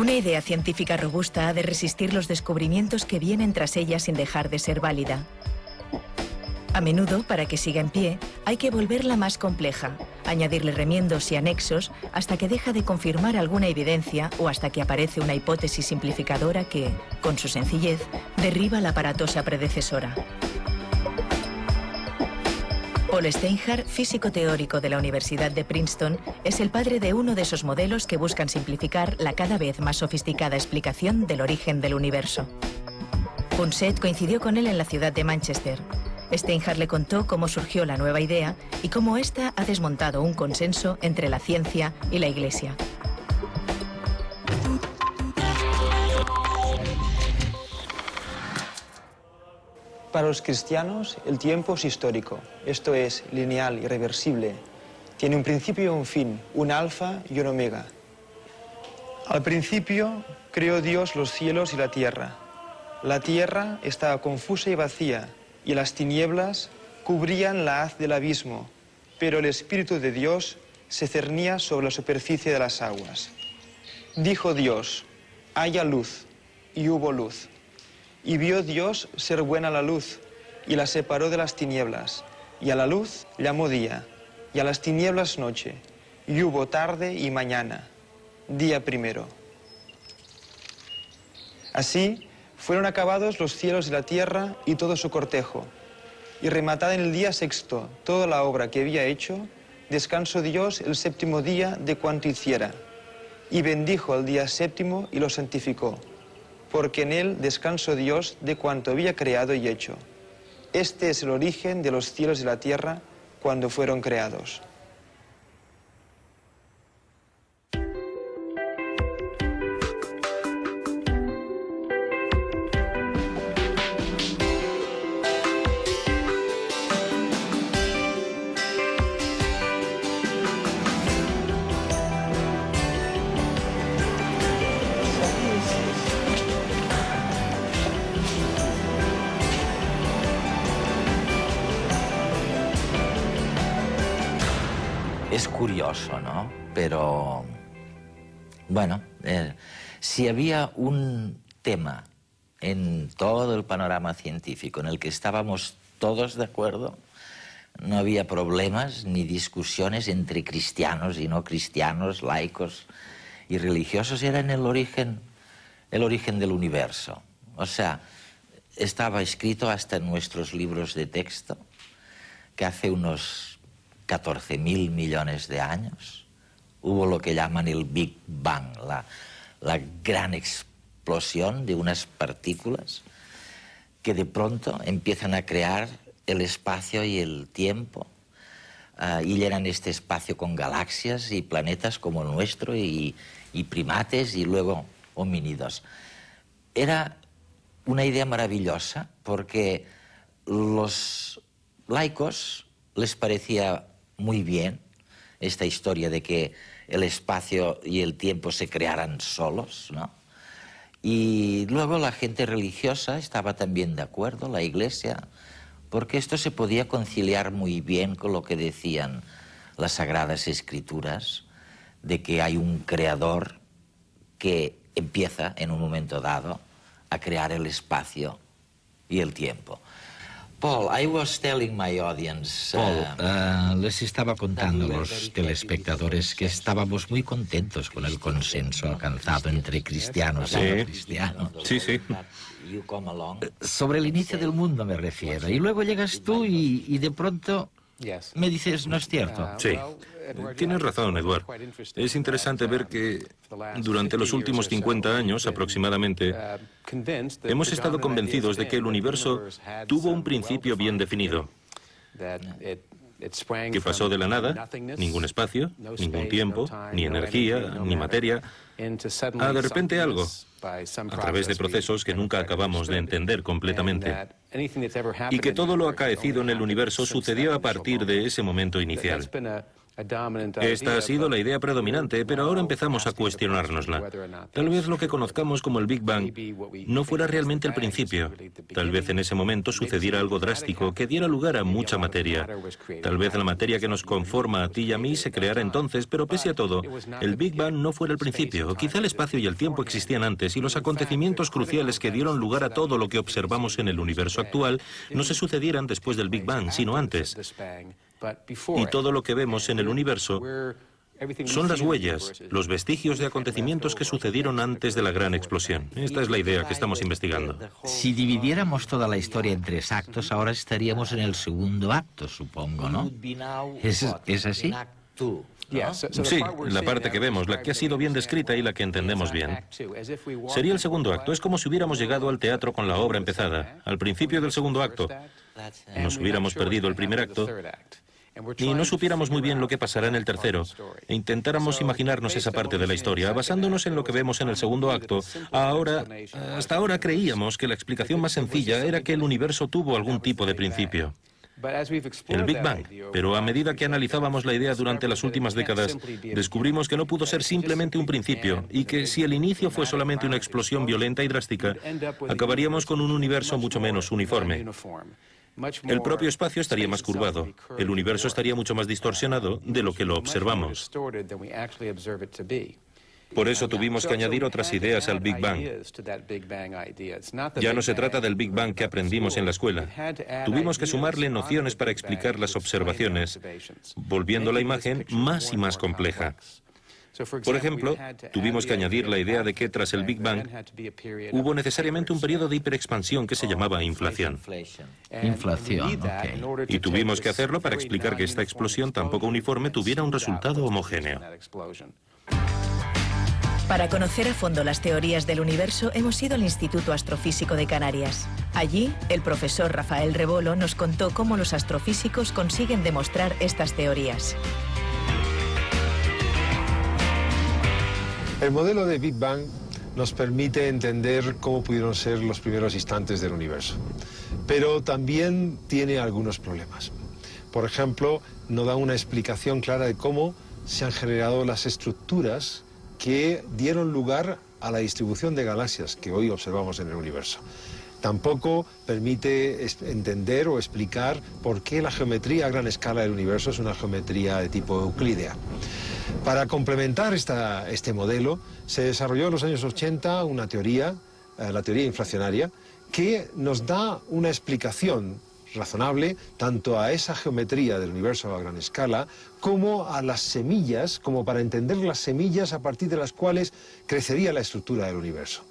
Una idea científica robusta ha de resistir los descubrimientos que vienen tras ella sin dejar de ser válida. A menudo, para que siga en pie, hay que volverla más compleja, añadirle remiendos y anexos hasta que deja de confirmar alguna evidencia o hasta que aparece una hipótesis simplificadora que, con su sencillez, derriba la aparatosa predecesora. Paul Steinhardt, físico teórico de la Universidad de Princeton, es el padre de uno de esos modelos que buscan simplificar la cada vez más sofisticada explicación del origen del universo. Punset coincidió con él en la ciudad de Manchester. Steinhardt le contó cómo surgió la nueva idea y cómo ésta ha desmontado un consenso entre la ciencia y la Iglesia. Para los cristianos, el tiempo es histórico, esto es, lineal, irreversible. Tiene un principio y un fin, un alfa y un omega. Al principio creó Dios los cielos y la tierra. La tierra estaba confusa y vacía, y las tinieblas cubrían la haz del abismo, pero el Espíritu de Dios se cernía sobre la superficie de las aguas. Dijo Dios, haya luz, y hubo luz. Y vio Dios ser buena la luz, y la separó de las tinieblas, y a la luz llamó día, y a las tinieblas noche, y hubo tarde y mañana, día primero. Así fueron acabados los cielos y la tierra y todo su cortejo, y rematada en el día sexto toda la obra que había hecho, descansó Dios el séptimo día de cuanto hiciera, y bendijo el día séptimo y lo santificó, porque en él descansó Dios de cuanto había creado y hecho. Este es el origen de los cielos y la tierra cuando fueron creados. Es curioso, ¿no? Pero, bueno, si había un tema en todo el panorama científico en el que estábamos todos de acuerdo, no había problemas ni discusiones entre cristianos y no cristianos, laicos y religiosos, era en el origen del universo. O sea, estaba escrito hasta en nuestros libros de texto que hace unos 14.000 millones de años hubo lo que llaman el Big Bang, la gran explosión de unas partículas que de pronto empiezan a crear el espacio y el tiempo y llenan este espacio con galaxias y planetas como el nuestro y primates y luego homínidos. Era una idea maravillosa porque los laicos les parecía muy bien esta historia de que el espacio y el tiempo se crearan solos, ¿no? Y luego la gente religiosa estaba también de acuerdo, la Iglesia, porque esto se podía conciliar muy bien con lo que decían las Sagradas Escrituras, de que hay un creador que empieza en un momento dado a crear el espacio y el tiempo. Paul, I was telling my audience, Paul, les estaba contando a los telespectadores que estábamos muy contentos con el consenso alcanzado entre cristianos y no cristianos. Sí, sí. Sobre el inicio del mundo me refiero. Y luego llegas tú y de pronto me dices, ¿no es cierto? Sí. Tienes razón, Edward. Es interesante ver que durante los últimos 50 años aproximadamente hemos estado convencidos de que el universo tuvo un principio bien definido, que pasó de la nada, ningún espacio, ningún tiempo, ni energía, ni materia, a de repente algo, a través de procesos que nunca acabamos de entender completamente, y que todo lo acaecido en el universo sucedió a partir de ese momento inicial. Esta ha sido la idea predominante, pero ahora empezamos a cuestionárnosla. Tal vez lo que conozcamos como el Big Bang no fuera realmente el principio. Tal vez en ese momento sucediera algo drástico que diera lugar a mucha materia. Tal vez la materia que nos conforma a ti y a mí se creara entonces, pero pese a todo, el Big Bang no fuera el principio. Quizá el espacio y el tiempo existían antes y los acontecimientos cruciales que dieron lugar a todo lo que observamos en el universo actual no se sucedieran después del Big Bang, sino antes. Y todo lo que vemos en el universo son las huellas, los vestigios de acontecimientos que sucedieron antes de la gran explosión. Esta es la idea que estamos investigando. Si dividiéramos toda la historia en 3 actos, ahora estaríamos en el segundo acto, supongo, ¿no? ¿Es así? Sí, la parte que vemos, la que ha sido bien descrita y la que entendemos bien. Sería el segundo acto. Es como si hubiéramos llegado al teatro con la obra empezada. Al principio del segundo acto, nos hubiéramos perdido el primer acto y no supiéramos muy bien lo que pasará en el tercero, e intentáramos imaginarnos esa parte de la historia. Basándonos en lo que vemos en el segundo acto, hasta ahora creíamos que la explicación más sencilla era que el universo tuvo algún tipo de principio. El Big Bang. Pero a medida que analizábamos la idea durante las últimas décadas, descubrimos que no pudo ser simplemente un principio y que si el inicio fue solamente una explosión violenta y drástica, acabaríamos con un universo mucho menos uniforme. El propio espacio estaría más curvado. El universo estaría mucho más distorsionado de lo que lo observamos. Por eso tuvimos que añadir otras ideas al Big Bang. Ya no se trata del Big Bang que aprendimos en la escuela. Tuvimos que sumarle nociones para explicar las observaciones, volviendo la imagen más y más compleja. Por ejemplo, tuvimos que añadir la idea de que tras el Big Bang hubo necesariamente un periodo de hiperexpansión que se llamaba inflación. Inflación, ok. Y tuvimos que hacerlo para explicar que esta explosión tan poco uniforme tuviera un resultado homogéneo. Para conocer a fondo las teorías del universo, hemos ido al Instituto Astrofísico de Canarias. Allí, el profesor Rafael Rebolo nos contó cómo los astrofísicos consiguen demostrar estas teorías. El modelo de Big Bang nos permite entender cómo pudieron ser los primeros instantes del universo, pero también tiene algunos problemas. Por ejemplo, no da una explicación clara de cómo se han generado las estructuras que dieron lugar a la distribución de galaxias que hoy observamos en el universo. Tampoco permite entender o explicar por qué la geometría a gran escala del universo es una geometría de tipo euclídea. Para complementar este modelo, se desarrolló en los años 80 una teoría, la teoría inflacionaria, que nos da una explicación razonable tanto a esa geometría del universo a gran escala como a las semillas, como para entender las semillas a partir de las cuales crecería la estructura del universo.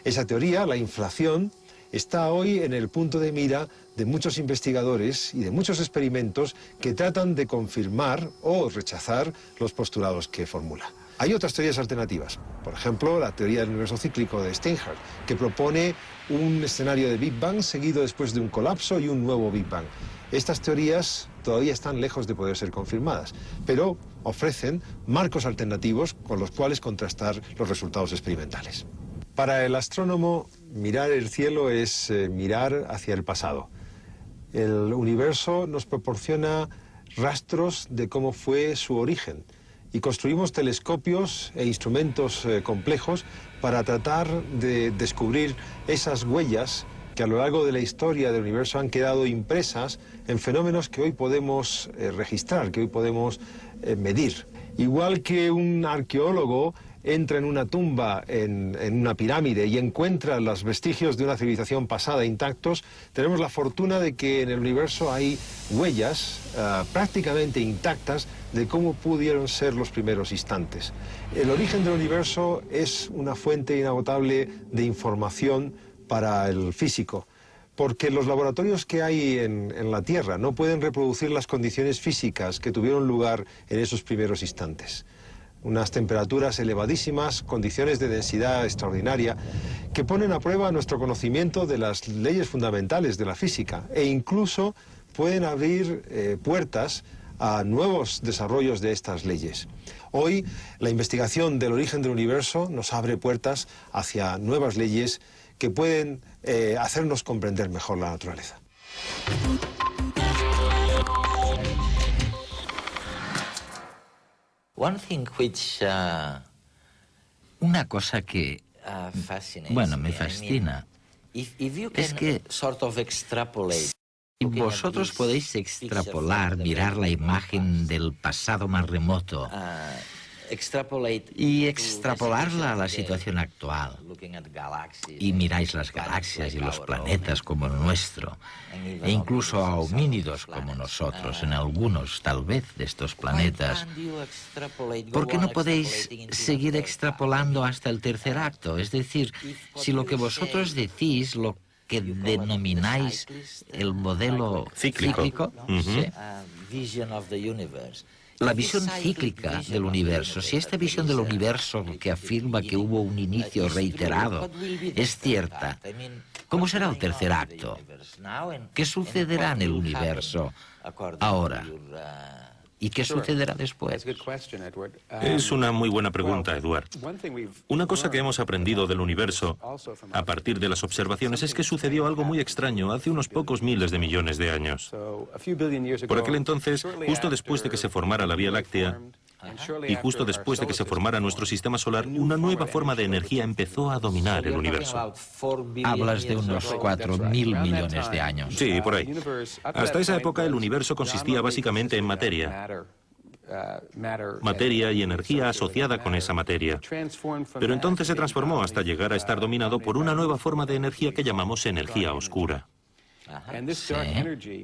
Esa teoría, la inflación, está hoy en el punto de mira de muchos investigadores y de muchos experimentos que tratan de confirmar o rechazar los postulados que formula. Hay otras teorías alternativas, por ejemplo, la teoría del universo cíclico de Steinhardt, que propone un escenario de Big Bang seguido después de un colapso y un nuevo Big Bang. Estas teorías todavía están lejos de poder ser confirmadas, pero ofrecen marcos alternativos con los cuales contrastar los resultados experimentales. Para el astrónomo, mirar el cielo es mirar hacia el pasado. El universo nos proporciona rastros de cómo fue su origen y construimos telescopios e instrumentos complejos para tratar de descubrir esas huellas que a lo largo de la historia del universo han quedado impresas en fenómenos que hoy podemos registrar, que hoy podemos medir. Igual que un arqueólogo entra en una tumba, en una pirámide, y encuentra los vestigios de una civilización pasada intactos, tenemos la fortuna de que en el universo hay huellas prácticamente intactas de cómo pudieron ser los primeros instantes. El origen del universo es una fuente inagotable de información para el físico, porque los laboratorios que hay en la Tierra no pueden reproducir las condiciones físicas que tuvieron lugar en esos primeros instantes. Unas temperaturas elevadísimas, condiciones de densidad extraordinaria, que ponen a prueba nuestro conocimiento de las leyes fundamentales de la física e incluso pueden abrir puertas a nuevos desarrollos de estas leyes. Hoy, la investigación del origen del universo nos abre puertas hacia nuevas leyes que pueden hacernos comprender mejor la naturaleza. Una cosa que, bueno, me fascina es que si vosotros podéis extrapolar, mirar la imagen del pasado más remoto y extrapolarla a la situación actual, y miráis las galaxias y los planetas como el nuestro, e incluso a homínidos como nosotros en algunos, tal vez, de estos planetas, ¿por qué no podéis seguir extrapolando hasta el tercer acto? Es decir, si lo que vosotros decís, lo que denomináis el modelo cíclico, ¿sí? La visión cíclica del universo, si esta visión del universo que afirma que hubo un inicio reiterado es cierta, ¿cómo será el tercer acto? ¿Qué sucederá en el universo ahora? ¿Y qué sucederá después? Es una muy buena pregunta, Edward. Una cosa que hemos aprendido del universo a partir de las observaciones es que sucedió algo muy extraño hace unos pocos miles de millones de años. Por aquel entonces, justo después de que se formara la Vía Láctea y justo después de que se formara nuestro sistema solar, una nueva forma de energía empezó a dominar el universo. Hablas de unos 4.000 millones de años. Sí, por ahí. Hasta esa época el universo consistía básicamente en materia. Materia y energía asociada con esa materia. Pero entonces se transformó hasta llegar a estar dominado por una nueva forma de energía que llamamos energía oscura. Sí.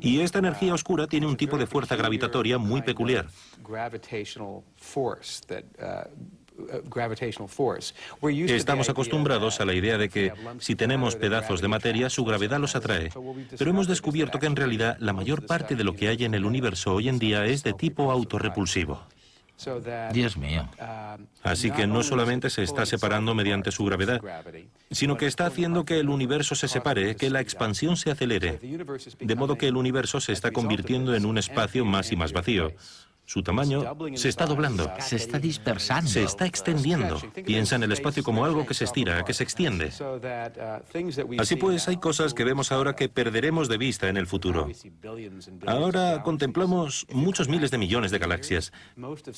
Y esta energía oscura tiene un tipo de fuerza gravitatoria muy peculiar. Estamos acostumbrados a la idea de que si tenemos pedazos de materia, su gravedad los atrae. Pero hemos descubierto que en realidad la mayor parte de lo que hay en el universo hoy en día es de tipo autorrepulsivo. Dios mío. Así que no solamente se está separando mediante su gravedad, sino que está haciendo que el universo se separe, que la expansión se acelere, de modo que el universo se está convirtiendo en un espacio más y más vacío. Su tamaño se está doblando. Se está dispersando. Se está extendiendo. Piensa en el espacio como algo que se estira, que se extiende. Así pues, hay cosas que vemos ahora que perderemos de vista en el futuro. Ahora contemplamos muchos miles de millones de galaxias.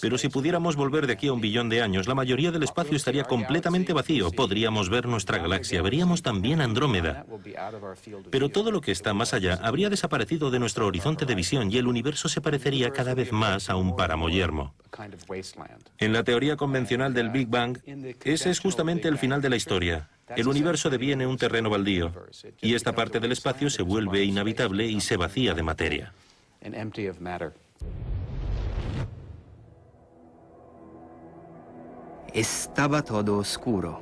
Pero si pudiéramos volver de aquí a 1 billón de años, la mayoría del espacio estaría completamente vacío. Podríamos ver nuestra galaxia. Veríamos también Andrómeda. Pero todo lo que está más allá habría desaparecido de nuestro horizonte de visión y el universo se parecería cada vez más a un páramo yermo. En la teoría convencional del Big Bang, ese es justamente el final de la historia. El universo deviene un terreno baldío, y esta parte del espacio se vuelve inhabitable y se vacía de materia. Estaba todo oscuro.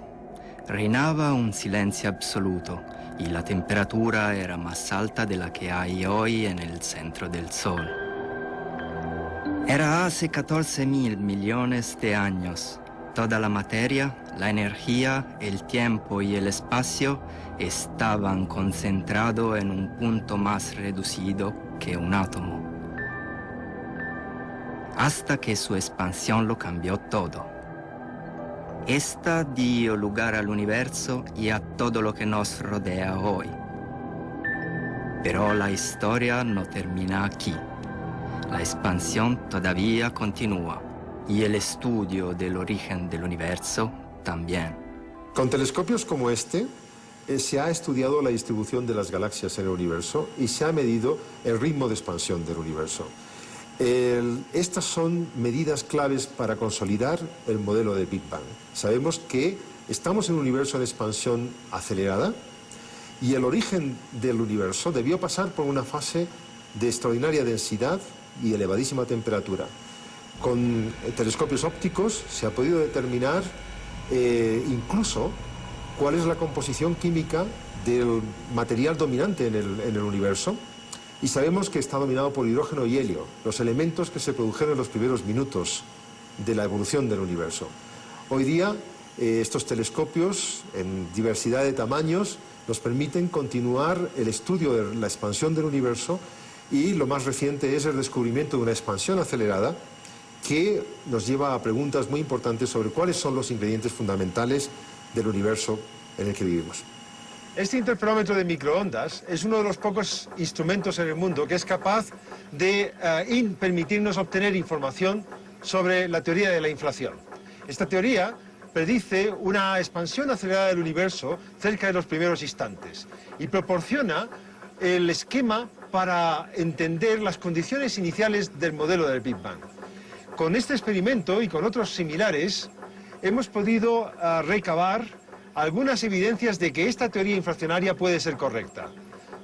Reinaba un silencio absoluto y la temperatura era más alta de la que hay hoy en el centro del Sol. Era hace 14.000 millones de años. Toda la materia, la energía, el tiempo y el espacio estaban concentrados en un punto más reducido que un átomo. Hasta que su expansión lo cambió todo. Esta dio lugar al universo y a todo lo que nos rodea hoy. Pero la historia no termina aquí. La expansión todavía continúa y el estudio del origen del universo también. Con telescopios como este se ha estudiado la distribución de las galaxias en el universo y se ha medido el ritmo de expansión del universo. Estas son medidas claves para consolidar el modelo de Big Bang. Sabemos que estamos en un universo de expansión acelerada y el origen del universo debió pasar por una fase de extraordinaria densidad y elevadísima temperatura. Con telescopios ópticos se ha podido determinar incluso cuál es la composición química del material dominante en el universo, y sabemos que está dominado por hidrógeno y helio, los elementos que se produjeron en los primeros minutos de la evolución del universo. Hoy día estos telescopios en diversidad de tamaños nos permiten continuar el estudio de la expansión del universo, y lo más reciente es el descubrimiento de una expansión acelerada que nos lleva a preguntas muy importantes sobre cuáles son los ingredientes fundamentales del universo en el que vivimos. Este interferómetro de microondas es uno de los pocos instrumentos en el mundo que es capaz de permitirnos obtener información sobre la teoría de la inflación. Esta teoría predice una expansión acelerada del universo cerca de los primeros instantes y proporciona el esquema para entender las condiciones iniciales del modelo del Big Bang. Con este experimento y con otros similares hemos podido recabar algunas evidencias de que esta teoría inflacionaria puede ser correcta.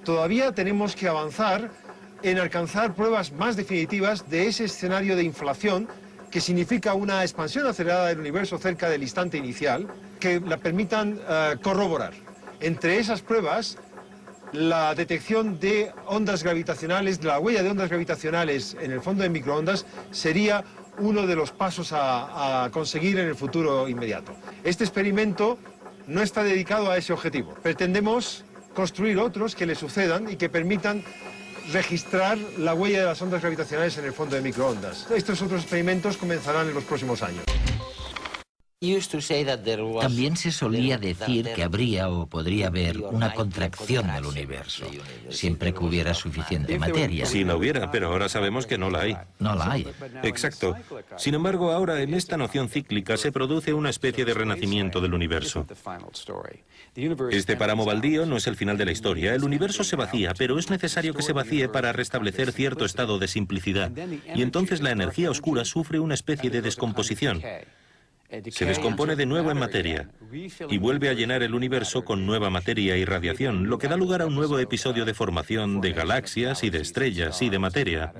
Todavía tenemos que avanzar en alcanzar pruebas más definitivas de ese escenario de inflación que significa una expansión acelerada del universo cerca del instante inicial, que la permitan corroborar. Entre esas pruebas, la detección de ondas gravitacionales, de la huella de ondas gravitacionales en el fondo de microondas, sería uno de los pasos a conseguir en el futuro inmediato. Este experimento no está dedicado a ese objetivo. Pretendemos construir otros que le sucedan y que permitan registrar la huella de las ondas gravitacionales en el fondo de microondas. Estos otros experimentos comenzarán en los próximos años. También se solía decir que habría o podría haber una contracción del universo, siempre que hubiera suficiente materia. Si la hubiera, pero ahora sabemos que no la hay. No la hay. Exacto. Sin embargo, ahora en esta noción cíclica se produce una especie de renacimiento del universo. Este páramo baldío no es el final de la historia. El universo se vacía, pero es necesario que se vacíe para restablecer cierto estado de simplicidad. Y entonces la energía oscura sufre una especie de descomposición. Se descompone de nuevo en materia y vuelve a llenar el universo con nueva materia y radiación, lo que da lugar a un nuevo episodio de formación de galaxias y de estrellas y de materia.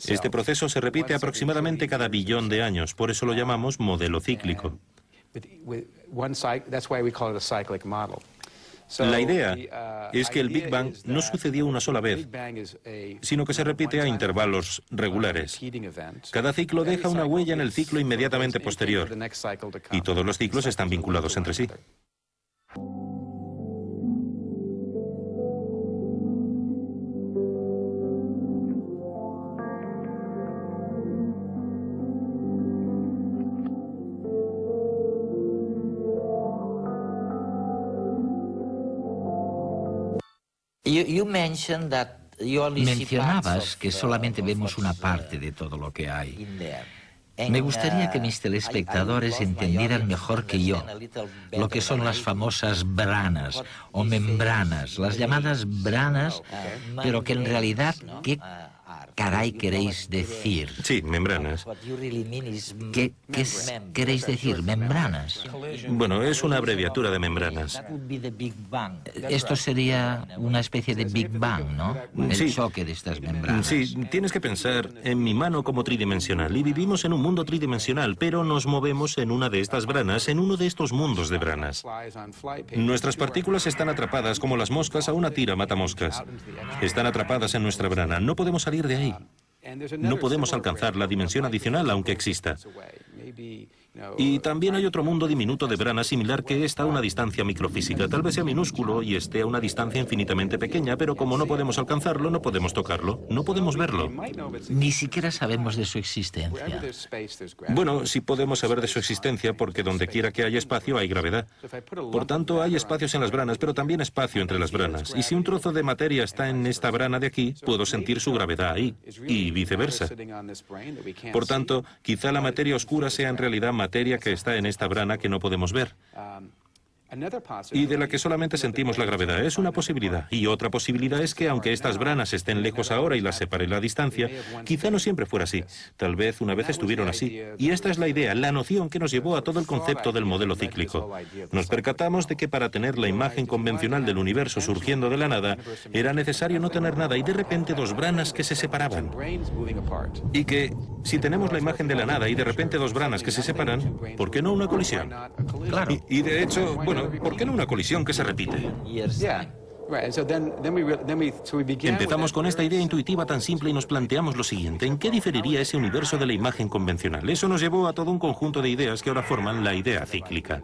Este proceso se repite aproximadamente cada billón de años, por eso lo llamamos modelo cíclico. La idea es que el Big Bang no sucedió una sola vez, sino que se repite a intervalos regulares. Cada ciclo deja una huella en el ciclo inmediatamente posterior, y todos los ciclos están vinculados entre sí. Mencionabas que solamente vemos una parte de todo lo que hay. Me gustaría que mis telespectadores entendieran mejor que yo lo que son las famosas branas o membranas, las llamadas branas, pero que en realidad, ¿qué caray queréis decir? Sí, membranas. ¿Qué queréis decir, membranas? Bueno, es una abreviatura de membranas. Esto sería una especie de Big Bang, ¿no? El Sí. choque de estas membranas. Sí, tienes que pensar en mi mano como tridimensional, y vivimos en un mundo tridimensional, pero nos movemos en una de estas branas, en uno de estos mundos de branas. Nuestras partículas están atrapadas como las moscas a una tira matamoscas. Están atrapadas en nuestra brana, no podemos salir de ahí. No podemos alcanzar la dimensión adicional, aunque exista. Y también hay otro mundo diminuto de brana similar que está a una distancia microfísica. Tal vez sea minúsculo y esté a una distancia infinitamente pequeña, pero como no podemos alcanzarlo, no podemos tocarlo, no podemos verlo. Ni siquiera sabemos de su existencia. Bueno, sí podemos saber de su existencia porque donde quiera que haya espacio hay gravedad. Por tanto, hay espacios en las branas, pero también espacio entre las branas. Y si un trozo de materia está en esta brana de aquí, puedo sentir su gravedad ahí, y viceversa. Por tanto, quizá la materia oscura sea en realidad materia que está en esta brana que no podemos ver y de la que solamente sentimos la gravedad. Es una posibilidad. Y otra posibilidad es que, aunque estas branas estén lejos ahora y las separe la distancia, quizá no siempre fuera así. Tal vez una vez estuvieron así. Y esta es la idea, la noción que nos llevó a todo el concepto del modelo cíclico. Nos percatamos de que para tener la imagen convencional del universo surgiendo de la nada, era necesario no tener nada y de repente dos branas que se separaban. Y que, si tenemos la imagen de la nada y de repente dos branas que se separan, ¿por qué no una colisión? Claro. Y de hecho, bueno, ¿por qué no una colisión que se repite? Empezamos con esta idea intuitiva tan simple y nos planteamos lo siguiente: ¿en qué diferiría ese universo de la imagen convencional? Eso nos llevó a todo un conjunto de ideas que ahora forman la idea cíclica.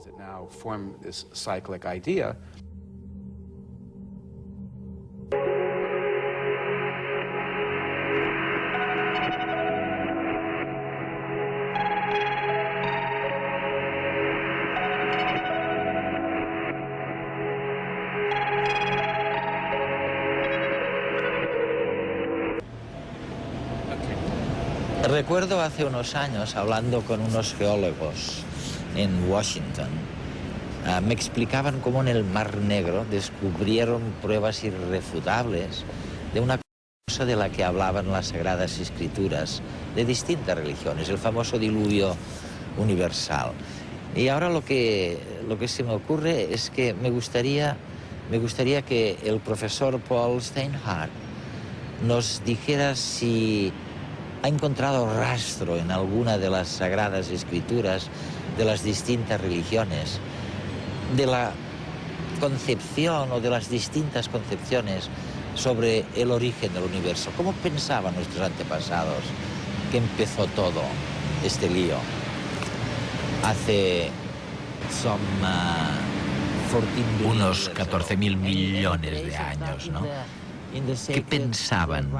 Recuerdo hace unos años, hablando con unos geólogos en Washington, me explicaban cómo en el Mar Negro descubrieron pruebas irrefutables de una cosa de la que hablaban las Sagradas Escrituras de distintas religiones, el famoso diluvio universal. Y ahora lo que se me ocurre es que me gustaría que el profesor Paul Steinhardt nos dijera si ha encontrado rastro en alguna de las Sagradas Escrituras de las distintas religiones, de la concepción o de las distintas concepciones sobre el origen del universo. ¿Cómo pensaban nuestros antepasados que empezó todo este lío? Hace unos 14.000 millones de años, ¿no? ¿Qué pensaban?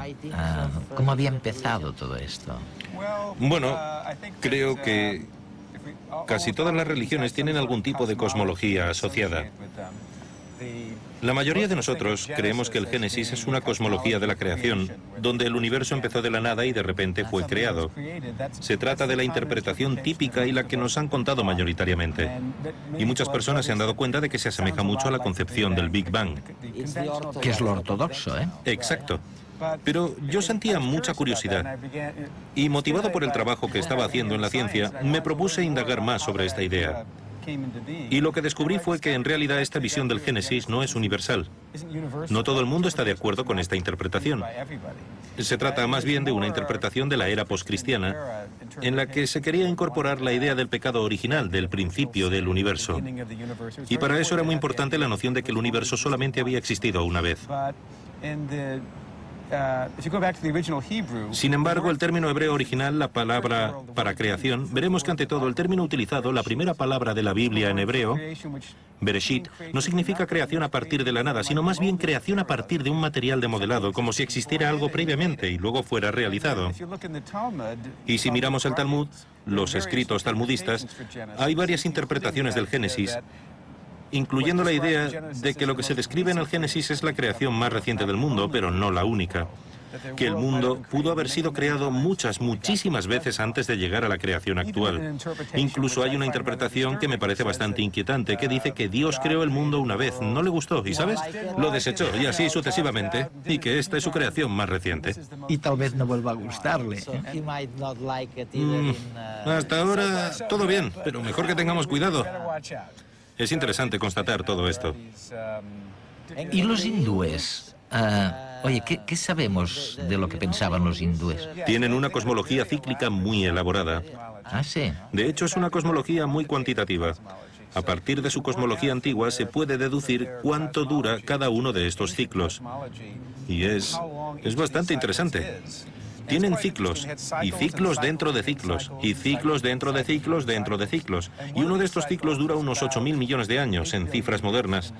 ¿Cómo había empezado todo esto? Bueno, creo que casi todas las religiones tienen algún tipo de cosmología asociada. La mayoría de nosotros creemos que el Génesis es una cosmología de la creación, donde el universo empezó de la nada y de repente fue creado. Se trata de la interpretación típica y la que nos han contado mayoritariamente. Y muchas personas se han dado cuenta de que se asemeja mucho a la concepción del Big Bang. Que es lo ortodoxo, ¿eh? Exacto. Pero yo sentía mucha curiosidad y, motivado por el trabajo que estaba haciendo en la ciencia, me propuse indagar más sobre esta idea. Y lo que descubrí fue que en realidad esta visión del Génesis no es universal. No todo el mundo está de acuerdo con esta interpretación. Se trata más bien de una interpretación de la era poscristiana, en la que se quería incorporar la idea del pecado original, del principio del universo. Y para eso era muy importante la noción de que el universo solamente había existido una vez. Sin embargo, el término hebreo original, la palabra para creación, veremos que ante todo el término utilizado, la primera palabra de la Biblia en hebreo, Bereshit, no significa creación a partir de la nada, sino más bien creación a partir de un material de modelado, como si existiera algo previamente y luego fuera realizado. Y si miramos el Talmud, los escritos talmudistas, hay varias interpretaciones del Génesis, incluyendo la idea de que lo que se describe en el Génesis es la creación más reciente del mundo, pero no la única. Que el mundo pudo haber sido creado muchísimas veces antes de llegar a la creación actual. Incluso hay una interpretación que me parece bastante inquietante, que dice que Dios creó el mundo una vez, no le gustó, y ¿sabes? Lo desechó, y así sucesivamente, y que esta es su creación más reciente. Y tal vez no vuelva a gustarle. Hasta ahora, todo bien, pero mejor que tengamos cuidado. Es interesante constatar todo esto. ¿Y los hindúes? Oye, ¿qué sabemos de lo que pensaban los hindúes? Tienen una cosmología cíclica muy elaborada. Ah, sí. De hecho, es una cosmología muy cuantitativa. A partir de su cosmología antigua se puede deducir cuánto dura cada uno de estos ciclos. Y es bastante interesante. Tienen ciclos, y ciclos dentro de ciclos, y ciclos dentro de ciclos dentro de ciclos. Y uno de estos ciclos dura unos 8.000 millones de años en cifras modernas,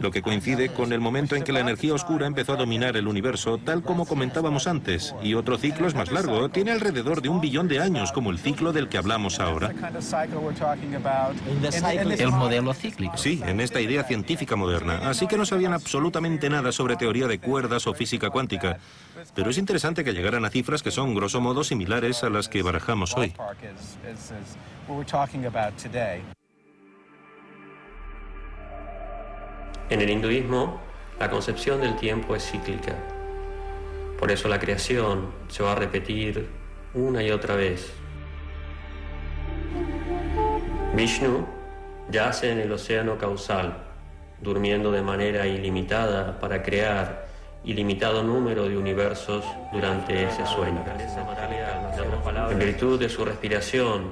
lo que coincide con el momento en que la energía oscura empezó a dominar el universo, tal como comentábamos antes. Y otro ciclo es más largo, tiene alrededor de 1 billón de años, como el ciclo del que hablamos ahora. El modelo cíclico. Sí, en esta idea científica moderna. Así que no sabían absolutamente nada sobre teoría de cuerdas o física cuántica. Pero es interesante que llegaran a cifras que son, grosso modo, similares a las que barajamos hoy. En el hinduismo, la concepción del tiempo es cíclica. Por eso la creación se va a repetir una y otra vez. Vishnu yace en el océano causal, durmiendo de manera ilimitada para crear ilimitado número de universos durante ese sueño. En virtud de su respiración,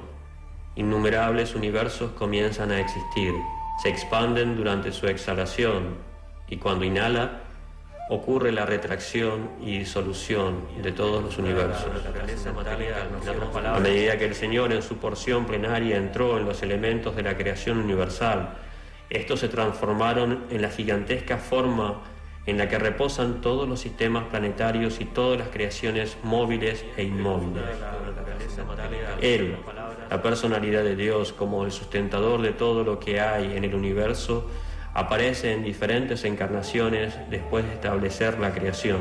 innumerables universos comienzan a existir. Se expanden durante su exhalación y cuando inhala ocurre la retracción y disolución de todos los universos. A medida que el Señor en su porción plenaria entró en los elementos de la creación universal, estos se transformaron en la gigantesca forma en la que reposan todos los sistemas planetarios y todas las creaciones móviles e inmóviles. Él, la personalidad de Dios como el sustentador de todo lo que hay en el universo, aparece en diferentes encarnaciones después de establecer la creación.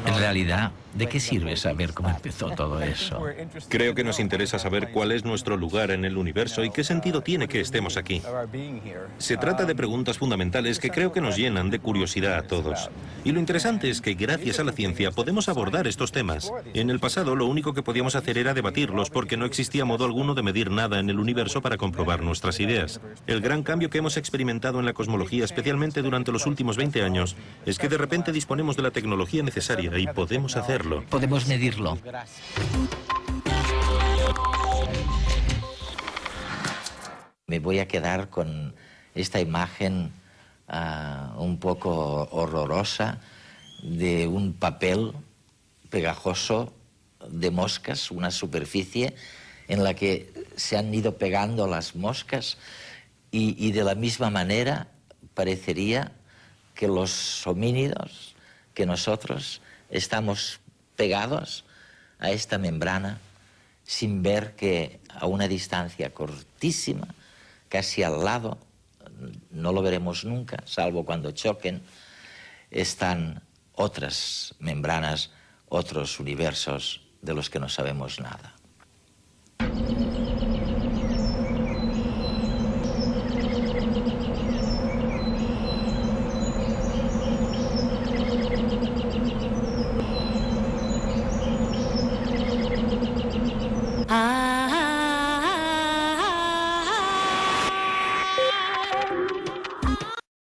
En realidad, ¿de qué sirve saber cómo empezó todo eso? Creo que nos interesa saber cuál es nuestro lugar en el universo y qué sentido tiene que estemos aquí. Se trata de preguntas fundamentales que creo que nos llenan de curiosidad a todos. Y lo interesante es que gracias a la ciencia podemos abordar estos temas. En el pasado lo único que podíamos hacer era debatirlos porque no existía modo alguno de medir nada en el universo para comprobar nuestras ideas. El gran cambio que hemos experimentado en la cosmología, especialmente durante los últimos 20 años, es que de repente disponemos de la tecnología necesaria y podemos hacerlo. Podemos medirlo. Me voy a quedar con esta imagen un poco horrorosa de un papel pegajoso de moscas, una superficie en la que se han ido pegando las moscas y de la misma manera parecería que los homínidos, que nosotros estamos pegados a esta membrana sin ver que a una distancia cortísima, casi al lado, no lo veremos nunca, salvo cuando choquen, están otras membranas, otros universos de los que no sabemos nada.